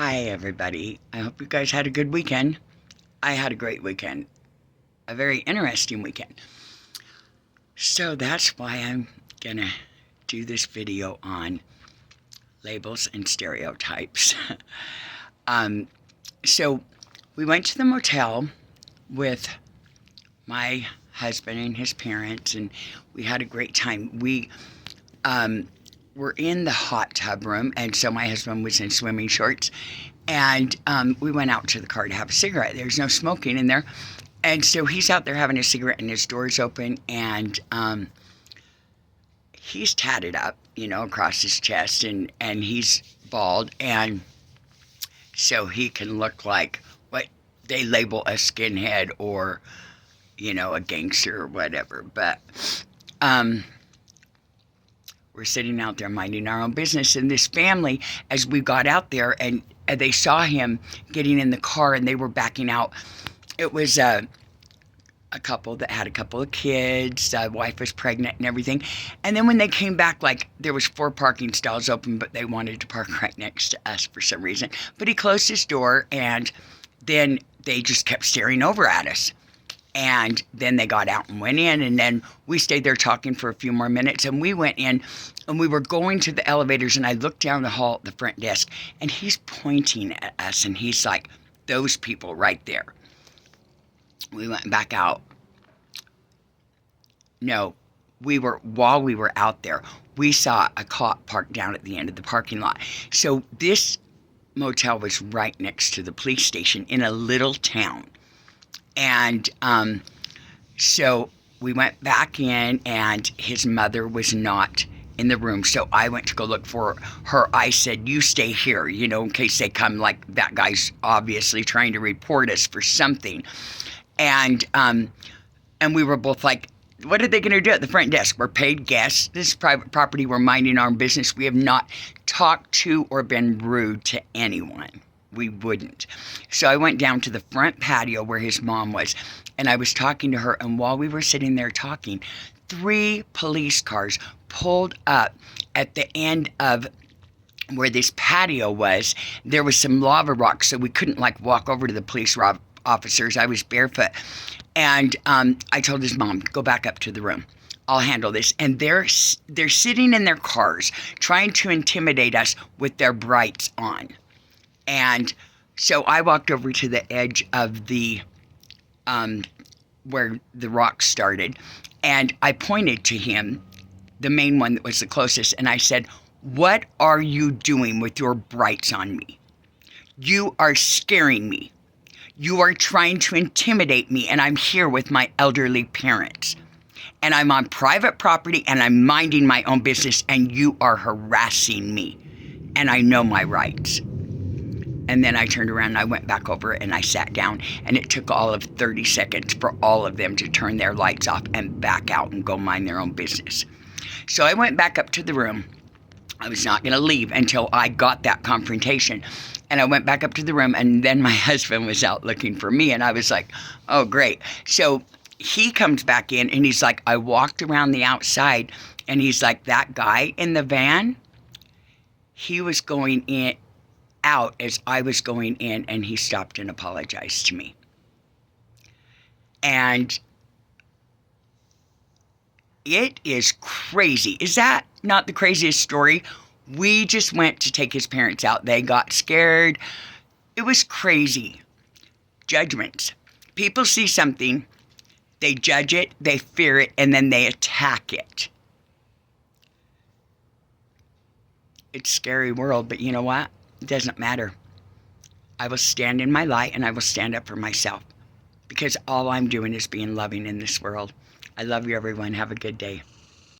Hi, everybody. I hope you guys had a good weekend. I had a great weekend, a very interesting weekend. So that's why I'm gonna do this video on labels and stereotypes. um, so we went to the motel with my husband and his parents, and we had a great time. We were in the hot tub room, and so my husband was in swimming shorts, and we went out to the car to have a cigarette. There's no smoking in there, and so he's out there having a cigarette, and his door's open, and he's tatted up, across his chest, and he's bald, and so he can look like what they label a skinhead or, a gangster or whatever. But we're sitting out there minding our own business, and this family, as we got out there, and they saw him getting in the car, and they were backing out. It was a couple that had a couple of kids. The wife was pregnant and everything. And then when they came back, there was 4 parking stalls open, but they wanted to park right next to us for some reason. But he closed his door, and then they just kept staring over at us. And then they got out and went in, and then we stayed there talking for a few more minutes, and we went in, and we were going to the elevators, and I looked down the hall at the front desk, and he's pointing at us, and he's like, those people right there. We went back out. No, while we were out there, we saw a cop parked down at the end of the parking lot. So this motel was right next to the police station in a little town. And so we went back in, and his mother was not in the room. So I went to go look for her. I said, you stay here, in case they come, that guy's obviously trying to report us for something. And we were both like, what are they going to do at the front desk? We're paid guests. This is private property. We're minding our own business. We have not talked to or been rude to anyone. We wouldn't. So I went down to the front patio where his mom was, and I was talking to her, and while we were sitting there talking, 3 police cars pulled up at the end of where this patio was. There was some lava rocks, so we couldn't walk over to the police officers. I was barefoot, and I told his mom, go back up to the room. I'll handle this. And they're sitting in their cars trying to intimidate us with their brights on. And so I walked over to the edge of the, where the rocks started, and I pointed to him, the main one that was the closest, and I said, what are you doing with your brights on me? You are scaring me. You are trying to intimidate me, and I'm here with my elderly parents. And I'm on private property, and I'm minding my own business, and you are harassing me. And I know my rights. And then I turned around and I went back over and I sat down, and it took all of 30 seconds for all of them to turn their lights off and back out and go mind their own business. So I went back up to the room. I was not going to leave until I got that confrontation. And I went back up to the room, and then my husband was out looking for me, and I was like, oh, great. So he comes back in, and he's like, I walked around the outside, and he's like, that guy in the van, he was going in out as I was going in, and he stopped and apologized to me. And it is crazy. Is that not the craziest story? We just went to take his parents out. They got scared. It was crazy. Judgments. People see something, they judge it, they fear it, and then they attack it. It's a scary world, but you know what? It doesn't matter. I will stand in my light, and I will stand up for myself, because all I'm doing is being loving in this world. I love you, everyone. Have a good day.